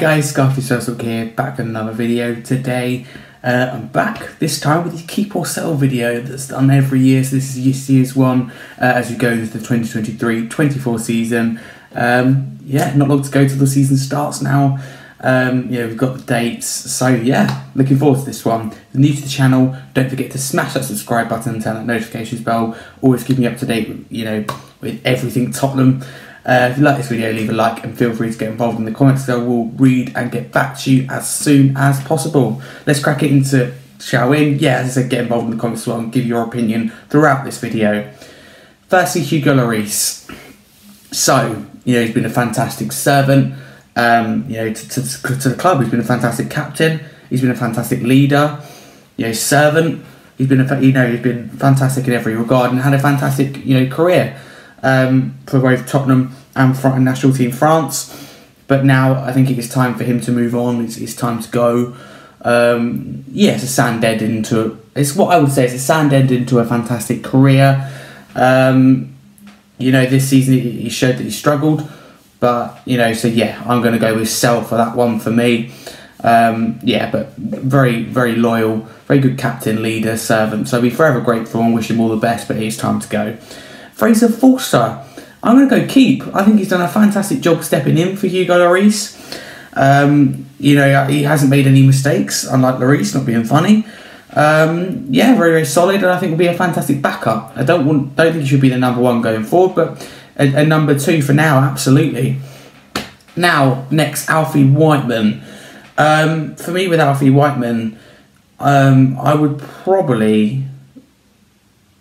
guys, Scarface Circle here, back with another video today. I'm back this time with the keep or sell video that's done every year. So this is this year's one as we go into the 2023-24 season. Yeah, not long to go till the season starts now. Yeah, we've got the dates. So yeah, looking forward to this one. If you're new to the channel, don't forget to smash that subscribe button and turn that notifications bell. Always keep me up to date, with everything Tottenham. If you like this video, leave a like and feel free to get involved in the comments. I will read and get back to you as soon as possible. Let's crack it into, shall we? Yeah, as I said, get involved in the comments as well and give your opinion throughout this video. Firstly, Hugo Lloris. So, he's been a fantastic servant, to the club. He's been a fantastic captain. He's been a fantastic leader, servant. He's been he's been fantastic in every regard and had a fantastic, career. For both Tottenham and national team France, but now I think it is time for him to move on. It's time to go. It's a sand end into. It's what I would say. It's a sand end into a fantastic career. This season he showed that he struggled, but so yeah, I'm going to go with sell for that one for me. But very, very loyal, very good captain, leader, servant. So I'll be forever grateful and wish him all the best. But it's time to go. Fraser Forster, I'm going to go keep. I think he's done a fantastic job stepping in for Hugo Lloris. He hasn't made any mistakes, unlike Lloris, not being funny. Very, very solid, and I think will be a fantastic backup. I don't think he should be the number one going forward, but a number two for now, absolutely. Now, next, Alfie Whiteman. For me, with Alfie Whiteman, I would probably.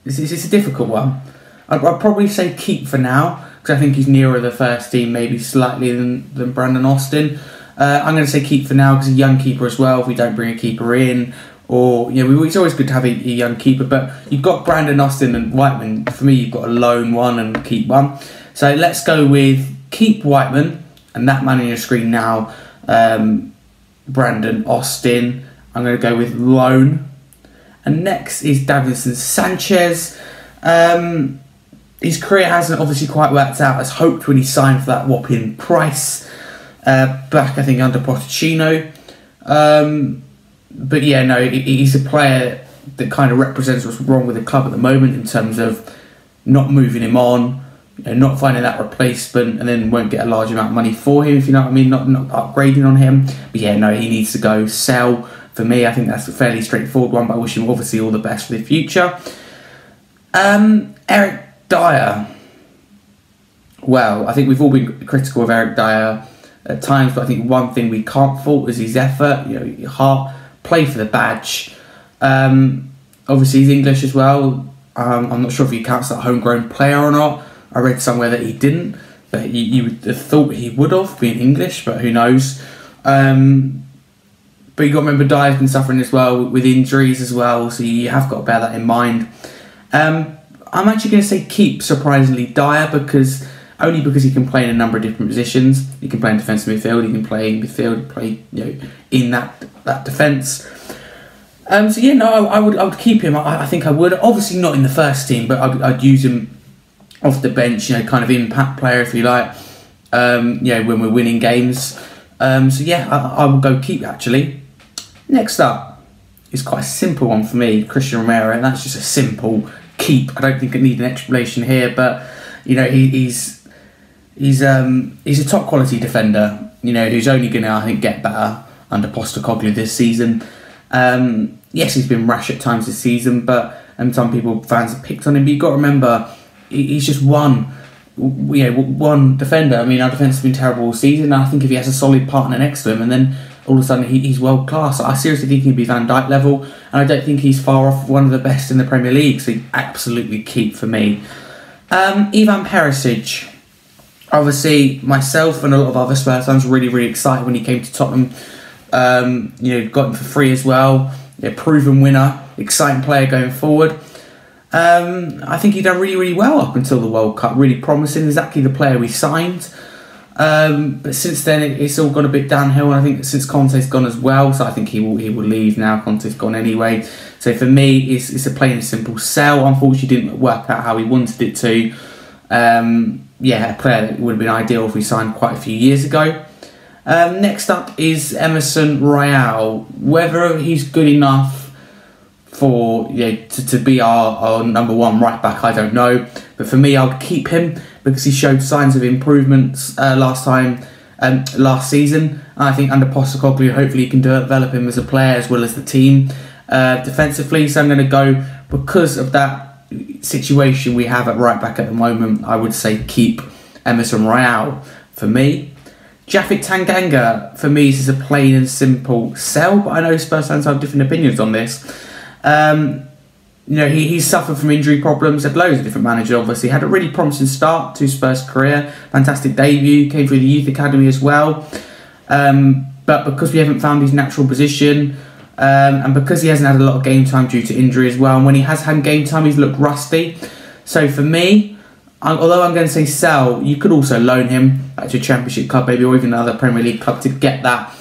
It's a difficult one. I'd probably say keep for now, because I think he's nearer the first team maybe slightly than Brandon Austin. I'm going to say keep for now because he's a young keeper as well, if we don't bring a keeper in. Or, it's always good to have a young keeper, but you've got Brandon Austin and Whiteman. For me, you've got a loan one and keep one. So let's go with keep Whiteman, and that man on your screen now, Brandon Austin. I'm going to go with loan. And next is Davinson Sanchez. His career hasn't obviously quite worked out as hoped when he signed for that whopping price back, I think, under Pochettino. But yeah, no, he's a player that kind of represents what's wrong with the club at the moment in terms of not moving him on, not finding that replacement, and then won't get a large amount of money for him, if you know what I mean, not upgrading on him. But yeah, no, he needs to go. Sell for me. I think that's a fairly straightforward one, but I wish him obviously all the best for the future. Eric Dyer. Well, I think we've all been critical of Eric Dyer at times, but I think one thing we can't fault is his effort, heart, play for the badge. Obviously, he's English as well. I'm not sure if he counts that homegrown player or not. I read somewhere that he didn't, but you would have thought he would have, being English, but who knows. But you've got to remember Dyer's been suffering as well with injuries as well, so you have got to bear that in mind. I'm actually going to say keep, surprisingly, Dyer, because he can play in a number of different positions. He can play in defensive midfield, he can play in midfield, play in that defence. I would keep him. I think I would. Obviously not in the first team, but I'd use him off the bench, kind of impact player if you like. When we're winning games. I will go keep actually. Next up is quite a simple one for me, Christian Romero, and that's just a simple keep. I don't think I need an explanation here, but he's a top quality defender. Who's only going to, I think, get better under Postecoglou this season. Yes, he's been rash at times this season, but some fans have picked on him. But you've got to remember, he's just one defender. I mean, our defence has been terrible all season. And I think if he has a solid partner next to him, and then all of a sudden he's world class. I seriously think he'd be Van Dijk level, and I don't think he's far off one of the best in the Premier League. So he absolutely keep for me. Ivan Perisic. Obviously, myself and a lot of other Spurs fans were really, really excited when he came to Tottenham. Got him for free as well. Proven winner, exciting player going forward. I think he done really, really well up until the World Cup. Really promising, exactly the player we signed. But since then, it's all gone a bit downhill. And I think since Conte's gone as well, so I think he will leave now. Conte's gone anyway. So for me, it's a plain and simple sell. Unfortunately, didn't work out how he wanted it to. A player that would have been ideal if we signed quite a few years ago. Next up is Emerson Royal. Whether he's good enough for to be our number one right back, I don't know. But for me, I'll keep him because he showed signs of improvements last season. And I think under Postecoglou, hopefully he can develop him as a player as well as the team defensively. So I'm going to go, because of that situation we have at right back at the moment, I would say keep Emerson Royal for me. Japhet Tanganga, for me, is a plain and simple sell, but I know Spurs fans have different opinions on this. He's suffered from injury problems, had loads of different managers, obviously. Had a really promising start to Spurs' career, fantastic debut, came through the youth academy as well. But because we haven't found his natural position, and because he hasn't had a lot of game time due to injury as well, and when he has had game time, he's looked rusty. So for me, although I'm going to say sell, you could also loan him back to a Championship club, maybe, or even another Premier League club to get that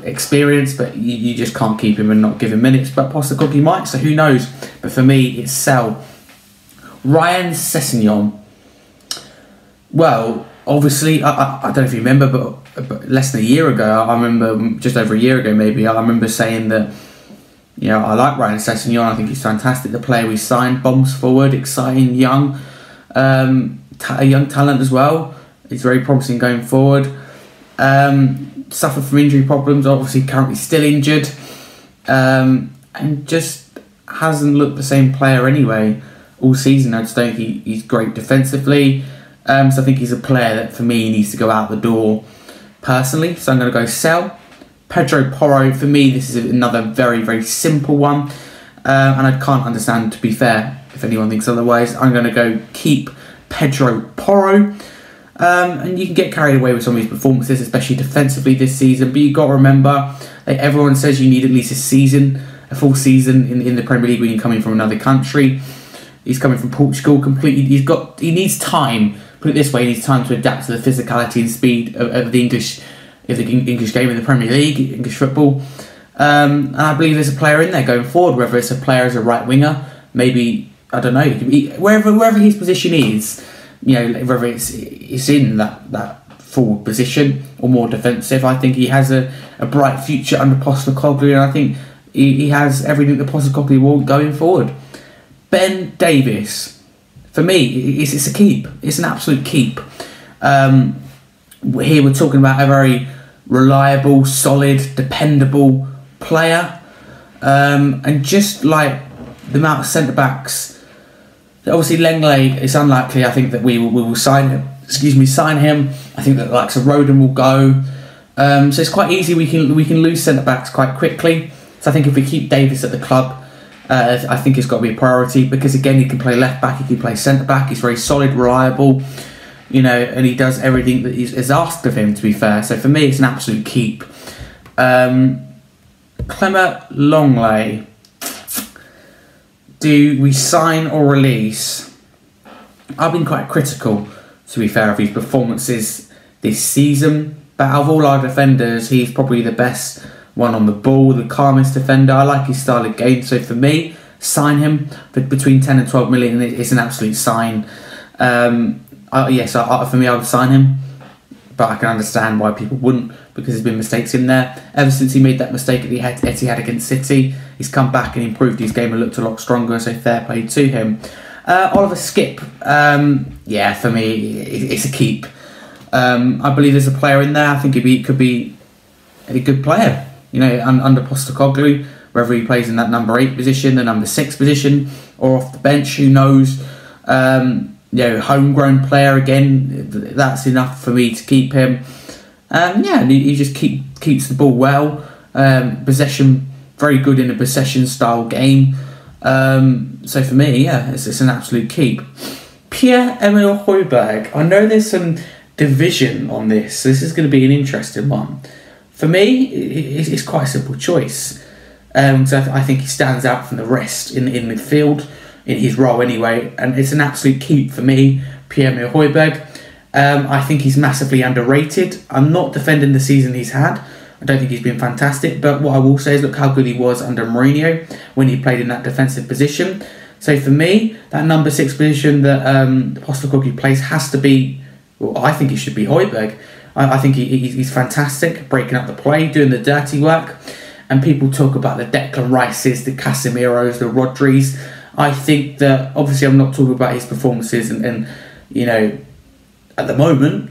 experience, but you just can't keep him and not give him minutes. But Postecoglou might, so who knows? But for me, it's sell. Ryan Sessegnon. Well, obviously, I don't know if you remember, but less than a year ago, I remember, just over a year ago maybe, I remember saying that, I like Ryan Sessegnon. I think he's fantastic. The player we signed, bombs forward, exciting, young. A young talent as well. He's very promising going forward. Suffered from injury problems, obviously currently still injured, and just hasn't looked the same player anyway all season. I just don't think he's great defensively, so I think he's a player that for me needs to go out the door personally. So I'm going to go sell. Pedro Porro, for me, this is another very, very simple one, and I can't understand, to be fair, if anyone thinks otherwise. I'm going to go keep Pedro Porro. And you can get carried away with some of his performances, especially defensively this season. But you've got to remember, like everyone says, you need at least a full season in the Premier League when you're coming from another country. He's coming from Portugal completely. He needs time. Put it this way, he needs time to adapt to the physicality and speed of the English game in the Premier League, English football. And I believe there's a player in there going forward, whether it's a player as a right winger, maybe, I don't know, it could be wherever his position is. Whether it's in that forward position or more defensive, I think he has a bright future under Postecoglou, and I think he has everything that Postecoglou wants going forward. Ben Davies, for me, it's a keep. It's an absolute keep. Here we're talking about a very reliable, solid, dependable player, and just like the amount of centre backs. Obviously, Lenglet, it's unlikely. I think that we will sign him. Sign him. I think that likes of Rodon will go. So it's quite easy. We can lose centre backs quite quickly. So I think if we keep Davies at the club, I think it's got to be a priority, because again, he can play left back, he can play centre back. He's very solid, reliable, and he does everything that is asked of him. To be fair, so for me, it's an absolute keep. Clement Lenglet. Do we sign or release? I've been quite critical, to be fair, of his performances this season. But out of all our defenders, he's probably the best one on the ball, the calmest defender. I like his style of game. So for me, sign him for between 10 and 12 million. It's an absolute sign. For me, I would sign him. But I can understand why people wouldn't, because there's been mistakes in there. Ever since he made that mistake at the Etihad against City, he's come back and improved his game and looked a lot stronger, so fair play to him. Oliver Skipp, for me, it's a keep. I believe there's a player in there. I think he could be a good player, under Postecoglou, whether he plays in that number 8 position, the number 6 position, or off the bench, who knows. Homegrown player again, that's enough for me to keep him. He just keeps the ball well. Possession, very good in a possession style game. So for me, it's an absolute keep. Pierre-Emile Højbjerg. I know there's some division on this, so this is going to be an interesting one. For me, it's quite a simple choice. So I think he stands out from the rest in midfield, in his role anyway, and it's an absolute keep for me, Pierre-Emile Højbjerg. I think he's massively underrated. I'm not defending the season he's had. I don't think he's been fantastic, but what I will say is look how good he was under Mourinho when he played in that defensive position. So for me, that number 6 position that Postecoglou plays has to be, well, I think it should be Højbjerg. I think he's fantastic, breaking up the play, doing the dirty work. And people talk about the Declan Rices, the Casemiros, the Rodris. I think that, obviously I'm not talking about his performances and you know, at the moment,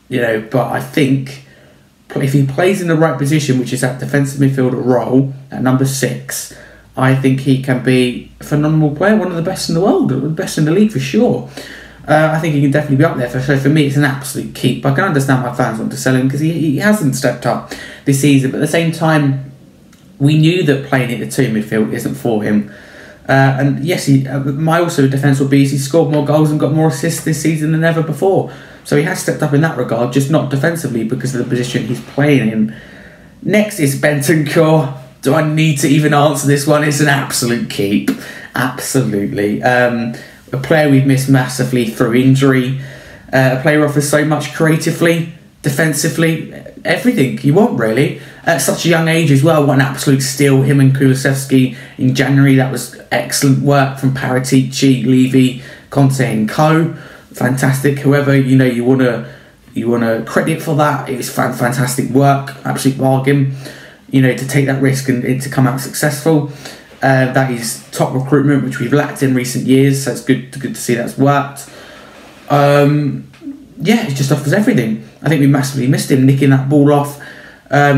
you know, but I think if he plays in the right position, which is that defensive midfielder role at number 6, I think he can be a phenomenal player, one of the best in the world, the best in the league for sure. I think he can definitely be up there. So for me, it's an absolute keep. I can understand why fans want to sell him because he hasn't stepped up this season. But at the same time, we knew that playing in the 2 midfield isn't for him. And yes, my also defence will be he scored more goals and got more assists this season than ever before. So he has stepped up in that regard, just not defensively because of the position he's playing in. Next is Bentancur. Do I need to even answer this one? It's an absolute keep. Absolutely. A player we've missed massively through injury. A player who offers so much creatively, defensively, everything you want really. At such a young age as well, what an absolute steal. Him and Kulusevski in January, that was excellent work from Paratici, Levy, Conte and co. Fantastic. Whoever you want to credit for that, it's fantastic work, absolute bargain. To take that risk and to come out successful. That is top recruitment, which we've lacked in recent years. So it's good to see that's worked. It just offers everything. I think we massively missed him nicking that ball off.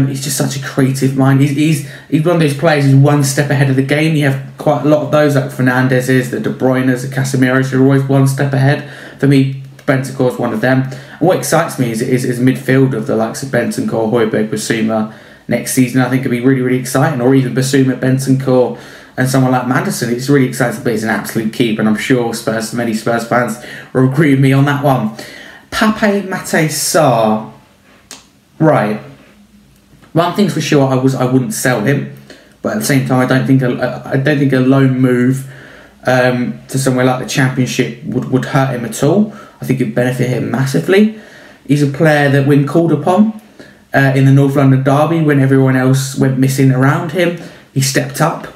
He's just such a creative mind. He's one of those players who's one step ahead of the game. You have quite a lot of those, like Fernandes is, the De Bruyne's, the Casemiro's, who are always one step ahead. For me, Bentancur is one of them. And what excites me is midfield of the likes of Bentancur, Højbjerg, Bissouma next season. I think it'll be really, really exciting. Or even Bissouma, Bentancur, and someone like Maddison. It's really exciting, but it's an absolute keep. And I'm sure many Spurs fans will agree with me on that one. Pape Matar Sarr. Right. One thing's for sure, I wouldn't sell him, but at the same time, I don't think a loan move to somewhere like the Championship would hurt him at all. I think it'd benefit him massively. He's a player that, when called upon in the North London derby, when everyone else went missing around him, he stepped up.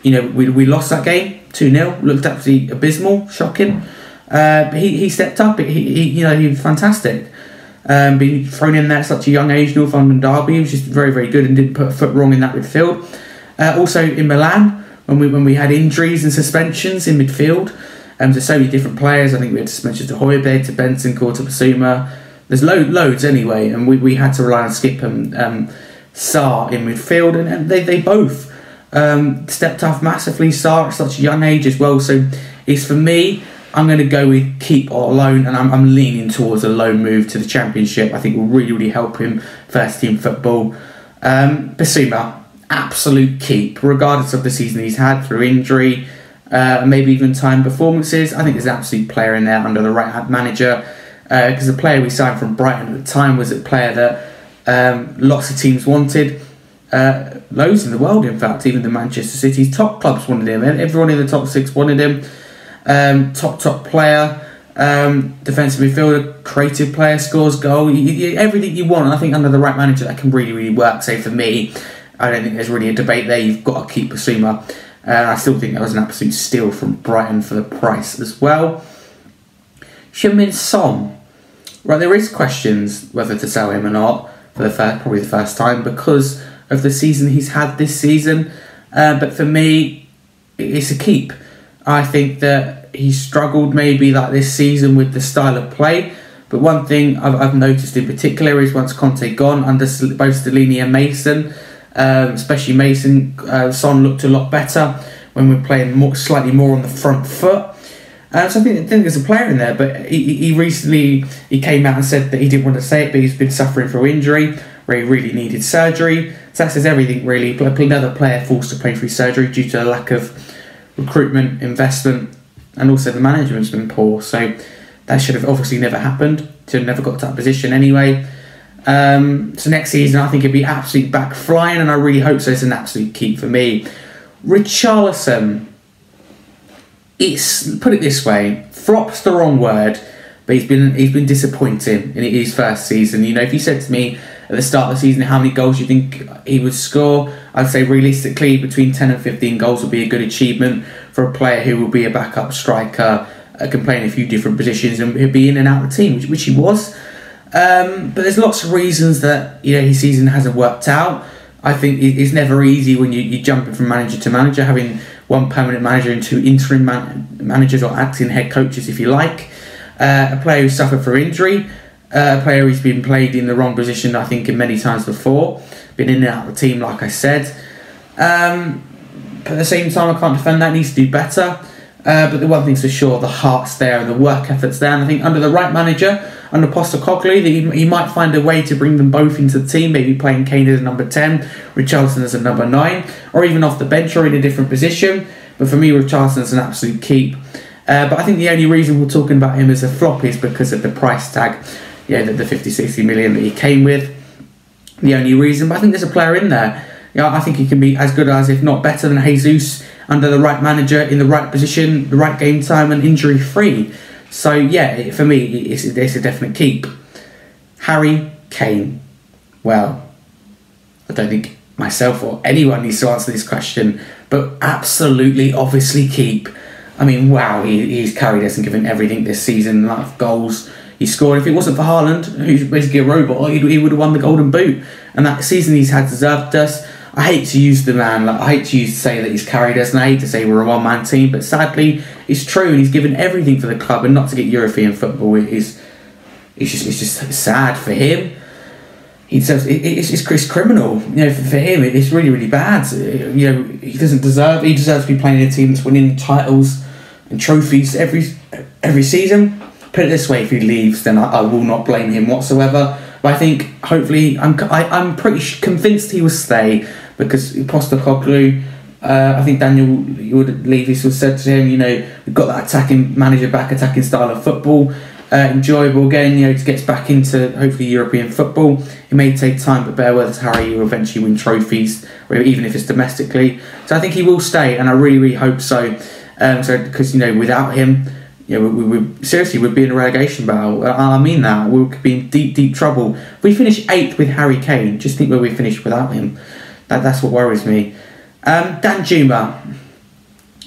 We lost that game 2-0. Looked absolutely abysmal, shocking. But he stepped up. He was fantastic. Being thrown in there at such a young age, North London derby, he was just very, very good and didn't put a foot wrong in that midfield. Also in Milan, when we had injuries and suspensions in midfield, there's so many different players. I think we had suspensions to Højbjerg, to Bentancur, to Bissouma. There's loads anyway, and we had to rely on Skip and Sarr in midfield, and they both stepped up massively. Sarr at such a young age as well. So it's, for me, I'm going to go with keep or loan, and I'm leaning towards a loan move to the Championship. I think will really, really help him first team football. Bissouma, absolute keep, regardless of the season he's had through injury, maybe even time performances. I think there's an absolute player in there under the right manager, because the player we signed from Brighton at the time was a player that lots of teams wanted. Loads in the world, in fact, even the Manchester City's top clubs wanted him. Everyone in the top 6 wanted him. Top player, defensive midfielder, creative player, scores goal, everything you want. And I think under the right manager that can really, really work. So for me, I don't think there's really a debate there. You've got to keep Bissouma. I still think that was an absolute steal from Brighton for the price as well. Heung-min Son. Right, there is questions whether to sell him or not for probably the first time because of the season he's had this season. But for me, it's a keep. I think that he struggled maybe like this season with the style of play. But one thing I've noticed in particular is once Conte gone, under both Stellini and Mason, especially Mason, Son looked a lot better when we're playing slightly more on the front foot. So I think there's a player in there, but he recently came out and said that he didn't want to say it, but he's been suffering through injury where he really needed surgery. So that says everything really. Another player forced to play through surgery due to a lack of recruitment, investment, and also the management's been poor. So that should have obviously never happened. Should have never got to that position anyway. So next season I think it'd be absolutely back flying, and I really hope so. It's an absolute keep for me. Richarlison. It's, put it this way, flop's the wrong word, but he's been disappointing in his first season. If you said to me at the start of the season how many goals you think he would score, I'd say realistically between 10 and 15 goals would be a good achievement for a player who will be a backup striker, can play in a few different positions and he'll be in and out of the team, which he was. But there's lots of reasons that his season hasn't worked out. I think it's never easy when you're jumping from manager to manager, having one permanent manager and two interim managers or acting head coaches, if you like. A player who suffered from injury, a player who's been played in the wrong position, I think, many times before, been in and out of the team, like I said. But at the same time, I can't defend that. He needs to do better. But the one thing's for sure, the heart's there and the work etfort's there. And I think under the right manager, under Postecoglou, he might find a way to bring them both into the team, maybe playing Kane as a number 10, Richarlison as a number 9, or even off the bench or in a different position. But for me, Richarlison's an absolute keep. But I think the only reason we're talking about him as a flop is because of the price tag, the 50-60 million that he came with. The only reason. But I think there's a player in there. I think he can be as good as, if not better than, Jesus under the right manager, in the right position, the right game time, and injury-free. So, for me, it's a definite keep. Harry Kane. Well, I don't think myself or anyone needs to answer this question, but absolutely, obviously, keep. I mean, wow, he's carried us and given everything this season. The amount of goals he scored. If it wasn't for Haaland, who's basically a robot, he would have won the Golden Boot. And that season he's had deserved us. I hate to use the man, I hate to say that he's carried us, and I hate to say we're a one-man team, but sadly, it's true, and he's given everything for the club, and not to get European football it's just sad for him. It's criminal, for him. It's really, really bad. He deserves to be playing in a team that's winning titles and trophies every season. Put it this way, if he leaves, then I will not blame him whatsoever. But I think, hopefully, I'm pretty convinced he will stay, because Postecoglou, I think Daniel Levy sort of said to him, we've got that attacking manager back, attacking style of football, enjoyable again, he gets back into, hopefully, European football. It may take time, but bear with us, Harry, will eventually win trophies, or even if it's domestically. So I think he will stay, and I really, really hope so. Because, without him, we'd be in a relegation battle. I mean that. We could be in deep, deep trouble. If we finish 8th with Harry Kane, just think where we finished without him. That's what worries me. Danjuma.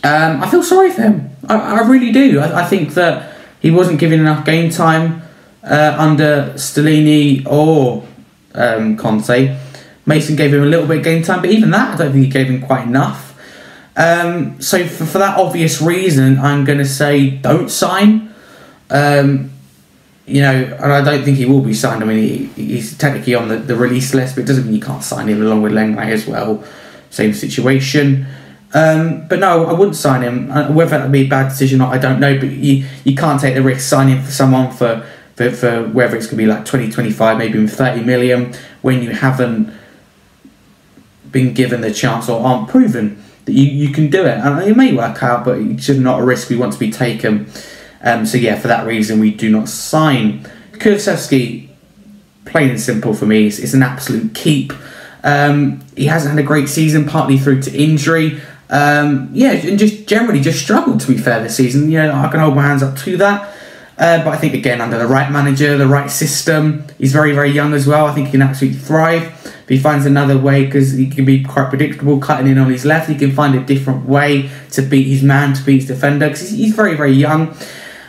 I feel sorry for him. I really do. I think that he wasn't given enough game time under Stellini or Conte. Mason gave him a little bit of game time, but even that, I don't think he gave him quite enough. So for that obvious reason, I'm going to say don't sign. And I don't think he will be signed. I mean, he's technically on the release list, but it doesn't mean you can't sign him, along with Lenglet as well. Same situation. But no, I wouldn't sign him. Whether that would be a bad decision or not, I don't know. But you can't take the risk signing for someone for whether it's going to be like 20, 25, maybe even 30 million, when you haven't been given the chance or aren't proven that you can do it. And it may work out, but it's just not a risk we want to be taken. So for that reason, we do not sign. Kulusevski, plain and simple for me, it's an absolute keep. He hasn't had a great season, partly through to injury. And just generally just struggled, to be fair, this season. I can hold my hands up to that. But I think, again, under the right manager, the right system, he's very, very young as well. I think he can absolutely thrive. If he finds another way, because he can be quite predictable, cutting in on his left, he can find a different way to beat his man, to beat his defender, because he's very, very young.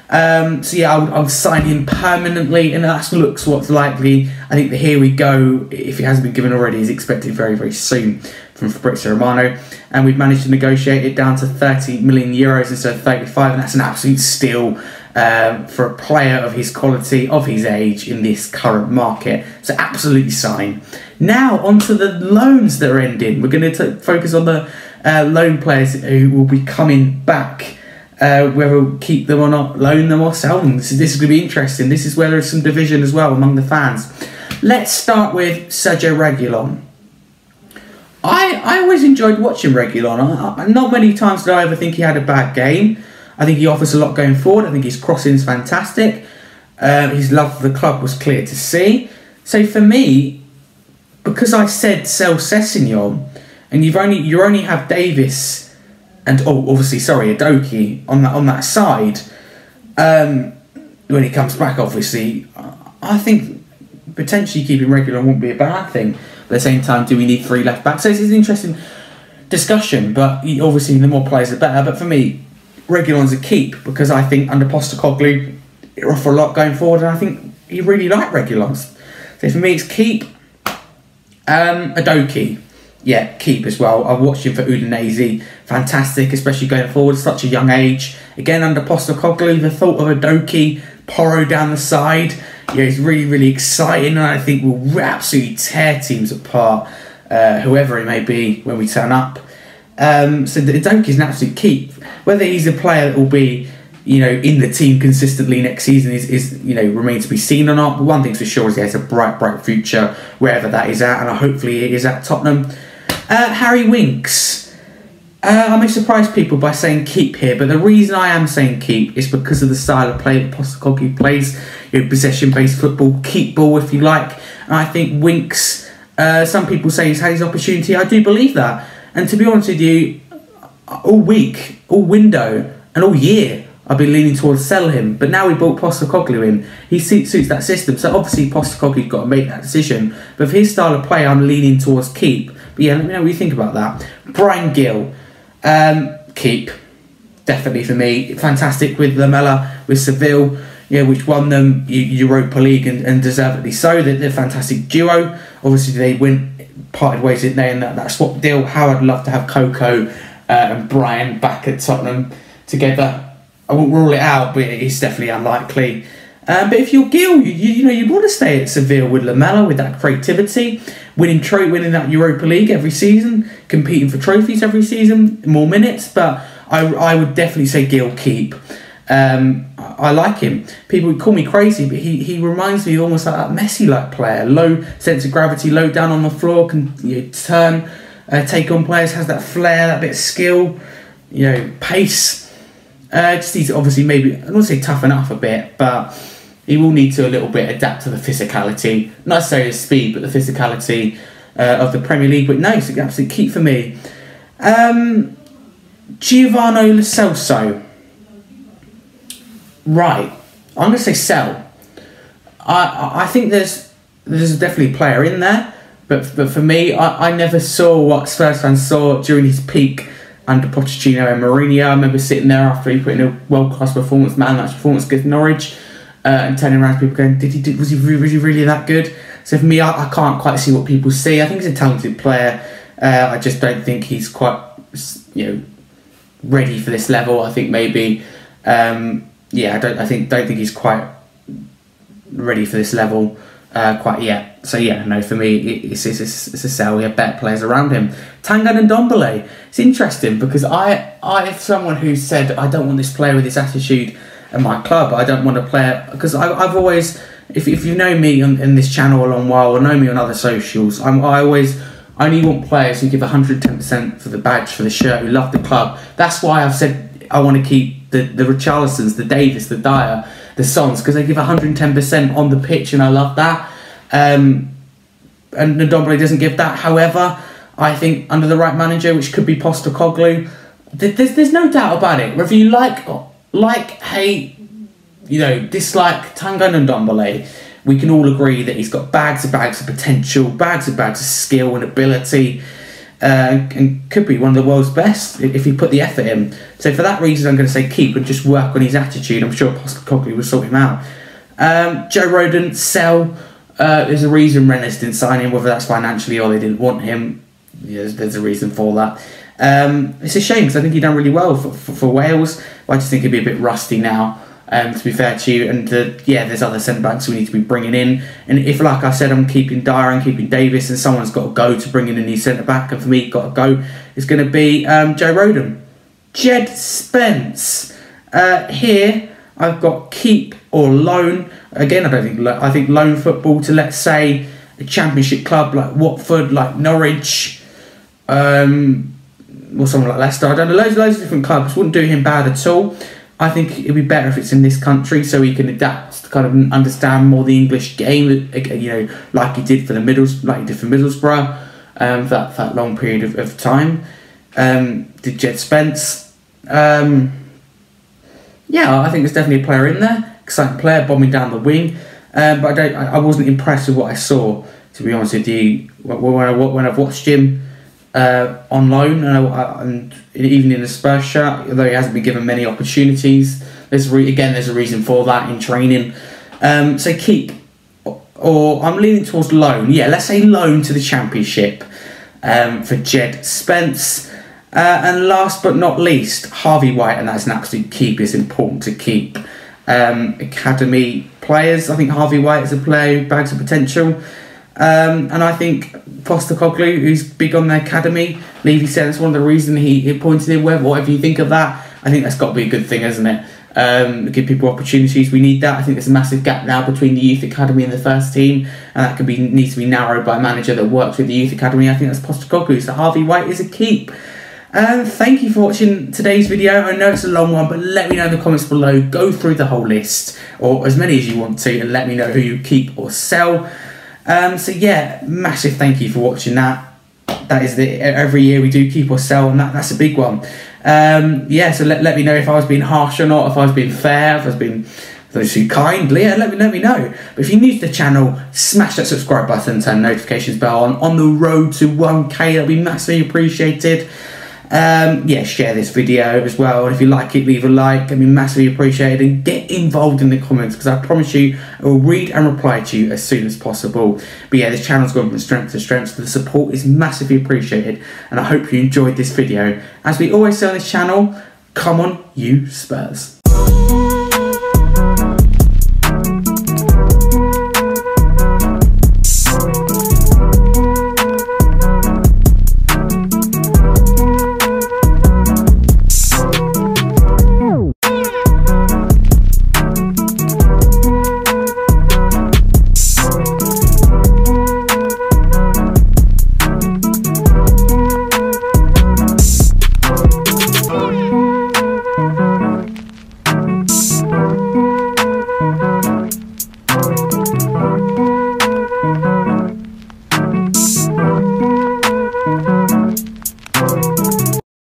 I'll sign him permanently, and that looks what's likely. I think the Here We Go, if it hasn't been given already, is expected very, very soon from Fabrizio Romano. And we've managed to negotiate it down to 30 million euros instead of 35, and that's an absolute steal for a player of his quality, of his age, in this current market. So absolutely sign. Now on to the loans that are ending. We're going to focus on the loan players who will be coming back, whether we'll keep them or not, loan them or sell them. This is going to be interesting. This is where there's some division as well among the fans. Let's start with Sergio Reguilón. I always enjoyed watching Reguilón. Not many times did I ever think he had a bad game. I think he offers a lot going forward. I think his crossing's fantastic. His love for the club was clear to see. So for me, because I said sell Sessegnon, and you only have Davis and Udogie on that side. When he comes back, obviously, I think potentially keeping Reguilón wouldn't be a bad thing. But at the same time, do we need 3 left backs? So it's an interesting discussion. But obviously, the more players, the better. But for me, Reguilón's a keep, because I think under Postecoglou, he'll offer a lot going forward, and I think he really liked Reguilón. So for me, it's keep. Udogie, yeah, keep as well. I've watched him for Udinese, fantastic, especially going forward, such a young age. Again, under Postecoglou, the thought of Udogie, Porro down the side, yeah, it's really, really exciting, and I think will absolutely tear teams apart, whoever it may be, when we turn up. So Udogie is an absolute keep. Whether he's a player that will be, in the team consistently next season is remains to be seen or not. But one thing's for sure is he has a bright future wherever that is at, and hopefully it is at Tottenham. Harry Winks. I may surprise people by saying keep here, but the reason I am saying keep is because of the style of play that Postecoglou plays. Possession-based football, keep ball if you like. And I think Winks, some people say he's had his opportunity. I do believe that. And to be honest with you, all week, all window, and all year, I've been leaning towards sell him. But now we brought Postecoglou in. He suits that system. So obviously Postecoglou's got to make that decision. But for his style of play, I'm leaning towards keep. But yeah, let me know what you think about that. Bryan Gil. Keep. Definitely for me. Fantastic with Lamela, with Seville, which won them Europa League and deservedly so. They're a fantastic duo. Obviously they parted ways, didn't they, in that swap deal. How I'd love to have Coco and Brian back at Tottenham together. I won't rule it out, but it's definitely unlikely. But if you're Gil, you'd want to stay at Seville with Lamela, with that creativity, winning that Europa League every season, competing for trophies every season, more minutes. But I would definitely say Gil keep. I like him. People would call me crazy, but he reminds me of almost like that Messi-like player. Low sense of gravity, low down on the floor, can turn, take on players, has that flair, that bit of skill, pace. Just needs to obviously maybe, I don't want to say toughen up a bit, but he will need to a little bit adapt to the physicality, not necessarily the speed, but the physicality of the Premier League. But no, it's an absolute keep for me. Giovanni Lo Celso. Right, I'm going to say sell. I think there's definitely a player in there, but for me, I never saw what Spurs fans saw during his peak under Pochettino and Mourinho. I remember sitting there after he put in a world-class performance, man-match performance against Norwich, and turning around to people going, was he really that good? So for me, I can't quite see what people see. I think he's a talented player. I just don't think he's quite, ready for this level. I think maybe, I don't think he's quite ready for this level quite yet. So yeah, no, for me, it's a sell. We have better players around him. Tanguy Ndombele. It's interesting because I'm someone who said I don't want this player with this attitude at my club. I don't want a player because I've always, if you know me in this channel a long while or know me on other socials, I only want players who give 110% for the badge, for the shirt, who love the club. That's why I've said I want to keep the Richarlisons, the Davis, the Dyer, the Sons, because they give 110% on the pitch, and I love that. And Ndombele doesn't give that. However, I think under the right manager, which could be Postecoglou, there's no doubt about it. Whether you hate, dislike Tanguy Ndombele, we can all agree that he's got bags of potential, bags of skill and ability, and could be one of the world's best if he put the effort in. So for that reason, I'm going to say keep and just work on his attitude. I'm sure Postecoglou will sort him out. Joe Rodon, sell. There's a reason Rennes didn't sign him, whether that's financially or they didn't want him. There's a reason for that. It's a shame because I think he's done really well for Wales. But I just think he'd be a bit rusty now, to be fair to you. And there's other centre-backs we need to be bringing in. And if, like I said, I'm keeping Dyer and keeping Davis, and someone's got to go to bring in a new centre-back, and for me, got to go, it's going to be Joe Rodon. Jed Spence. Here, I've got keep or loan. Again, I think loan football to, let's say, a championship club like Watford, like Norwich, or someone like Leicester. I don't know, loads of different clubs. Wouldn't do him bad at all. I think it'd be better if it's in this country so he can adapt, kind of understand more the English game, like he did for Middlesbrough, that long period of time. Did Jed Spence. I think there's definitely a player in there. Exciting player, bombing down the wing. But I wasn't impressed with what I saw, to be honest with you, when I've watched him on loan, and even in the Spurs shirt, although he hasn't been given many opportunities. There's a reason for that in training. So keep. or I'm leaning towards loan. Yeah, let's say loan to the Championship for Jed Spence. And last but not least, Harvey White, and that's an absolute keep. It's important to keep academy players. I think Harvey White is a player who bags of potential. And I think Postecoglou, who's big on the academy, Levy said that's one of the reasons he appointed him. Whatever you think of that, I think that's got to be a good thing, isn't it? Give people opportunities. We need that. I think there's a massive gap now between the youth academy and the first team, and that needs to be narrowed by a manager that works with the youth academy. I think that's Postecoglou. So Harvey White is a keep. Thank you for watching today's video. I know it's a long one, but let me know in the comments below. Go through the whole list, or as many as you want to, and let me know who you keep or sell. So yeah, massive thank you for watching that. That is every year we do keep or sell, and that's a big one. Yeah, so let me know if I was being harsh or not, if I was being fair, if I was being too kindly. Yeah, let me know. But if you're new to the channel, smash that subscribe button, turn the notifications bell on the road to 1K. That'll be massively appreciated. Yeah, share this video as well, and if you like it, leave a like. It'd be massively appreciated, and get involved in the comments, because I promise you I will read and reply to you as soon as possible. But yeah, this channel's gone from strength to strength, so the support is massively appreciated, and I hope you enjoyed this video. As we always say on this channel, come on you Spurs.